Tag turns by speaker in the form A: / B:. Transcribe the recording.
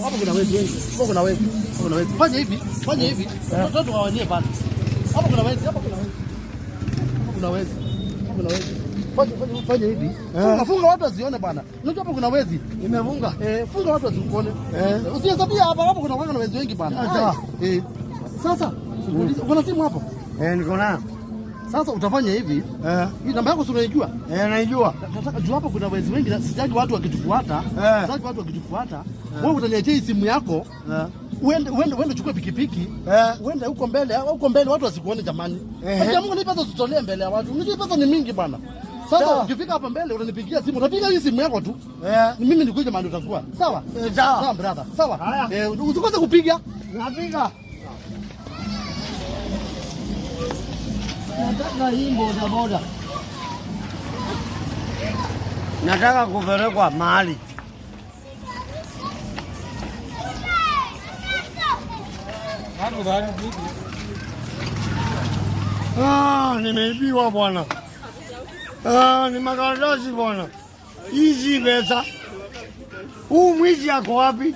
A: Hapo kuna wezi wengi. Hapo kuna wezi. Fanya hivi. Watoto wawanie bana. Hapo kuna wezi. Fanya hivi. Funga watu wasione bana. Unajua hapo kuna wezi.
B: Nimefunga.
A: Funga watu wasikuone. Usihesabia hapo kuna wezi wengi bana. Sasa, kuna simu hapo?
B: Niko nayo.
A: Sasa utafanya hivi. Hii namba yako unaijua?
B: Naijua.
A: Nataka jua hapo kuna wezi wengi, sitaki watu wakitufuata. Wewe utaniachia simu yako. Uende chukue pikipiki. Uende huko mbele watu wasikuone jamani. Kwa Mungu ni pesa usitolee mbele ya watu. Unajua pesa ni mingi bana. Sasa ukifika hapa mbele utanipigia simu. Utapiga hii simu yako tu. Ni mimi nikuja mahali utakuwa. Sawa? Sawa brother. Sawa? Usikose kupiga.
B: Napiga.
A: Nataka hii boda.
B: Nataka kupelekwa mahali. Nimeibiwa bwana. Ni makaratasi bwana. Hizi pesa. Mwizi ako wapi?